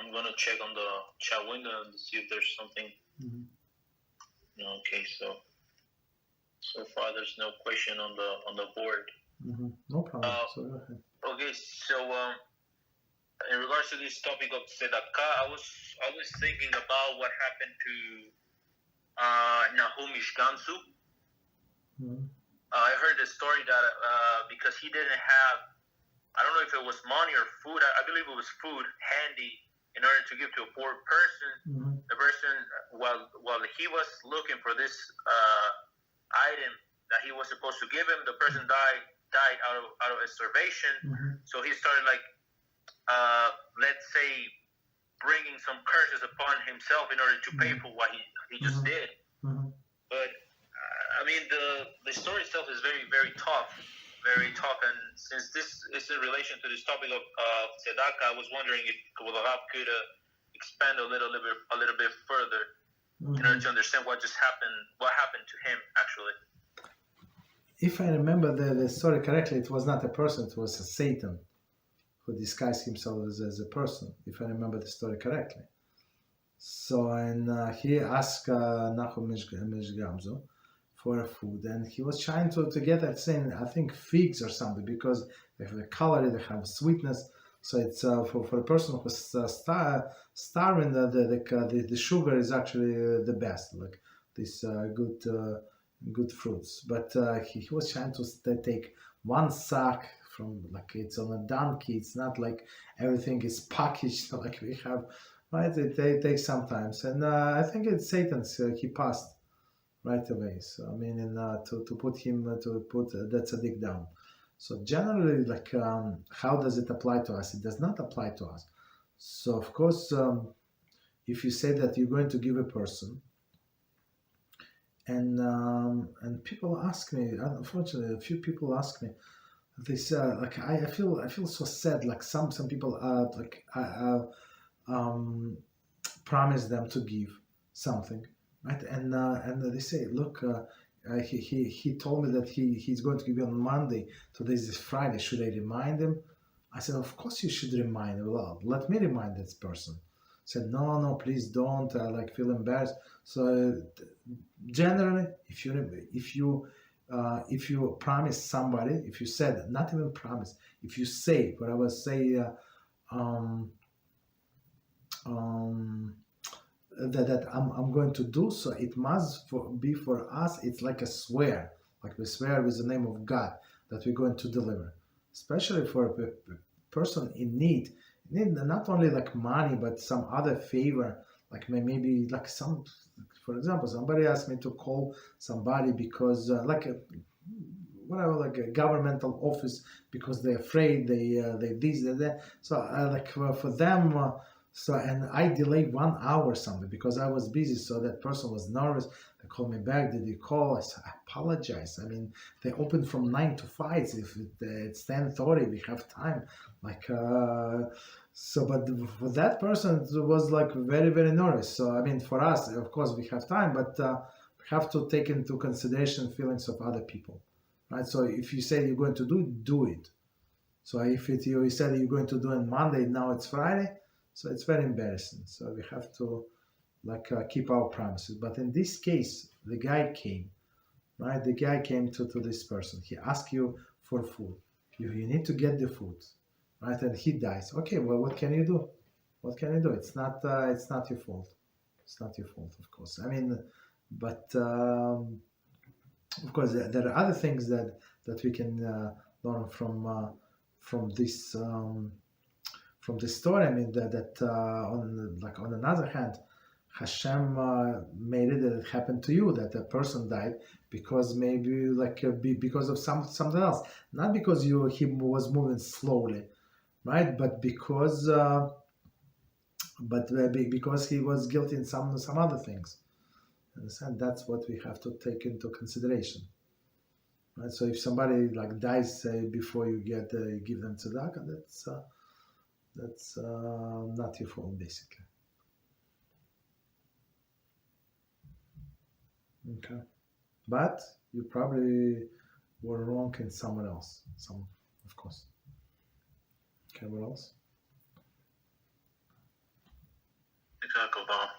I'm gonna check on the chat window and see if there's something. Okay, so far there's no question on the board. No problem. So go ahead. Okay, so in regards to this topic of Tzedakah, I was thinking about what happened to Nachum Gamzu. I heard the story that because he didn't have, I don't know if it was money or food. I believe it was food handy in order to give to a poor person. The person, while he was looking for this item that he was supposed to give him, the person died out of starvation. So he started let's say, bringing some curses upon himself in order to pay for what he just did. But I mean, the story itself is very, very tough, and since this is in relation to this topic of Tzedakah, I was wondering if Rabbi could expand a little bit further in order to understand what happened to him actually. If I remember the story correctly, it was not a person; it was a Satan who disguised himself as a person, if I remember the story correctly. So, and he asked Nachum Gamzu for food, and he was trying to get that saying, I think figs or something, because they have a calorie, they have sweetness. So it's for a person who's starving, the sugar is actually the best, like these good fruits. But he was trying to take one sack from, like, it's on a donkey. It's not like everything is packaged like we have, right? It takes some time, and I think it's Satan's. He passed right away. So I mean, to put that tzaddik down. So generally, like, how does it apply to us? It does not apply to us. So of course, if you say that you're going to give a person, and people ask me, unfortunately, a few people ask me, they say, like, I feel so sad. Like some people promise them to give something, right? And they say, look, he told me that he's going to give you on Monday. Today is Friday. Should I remind him? I said, of course you should remind him. Well, let me remind this person. I said, no, please don't. I feel embarrassed. So generally, if you promise somebody, if you said, not even promise, if you say, what I would say, that I'm going to do, so it must be for us. It's like a swear, like we swear with the name of God that we're going to deliver, especially for a person in need, not only like money, but some other favor, like maybe like some, for example, somebody asked me to call somebody because like a governmental office, because they're afraid they this, they that. So for them, so, and I delayed 1 hour something because I was busy. So that person was nervous. They called me back. Did you call? I said, I apologize. I mean, they open from 9 to 5. If it's 10:30, we have time. Like, so, but for that person, it was like very, very nervous. So, I mean, for us, of course, we have time, but we have to take into consideration feelings of other people, right? So if you say you're going to do it. So if you said you're going to do it Monday, now it's Friday. So it's very embarrassing. So we have to keep our promises. But in this case, the guy came, right? The guy came to this person. He asked you for food. You need to get the food, right? And he dies. Okay, well, what can you do? What can you do? It's not your fault. It's not your fault, of course. I mean, but of course there are other things that we can learn from this. From the story, I mean that on another hand, HaShem made it that it happened to you, that a person died because maybe because of something else, not because he was moving slowly, right? But because he was guilty in some other things. Understand? That's what we have to take into consideration, right? So if somebody dies before you give them tzedakah, that's not your fault, basically. Okay, but you probably were wrong in someone else. Of course. Okay, what else? kavod.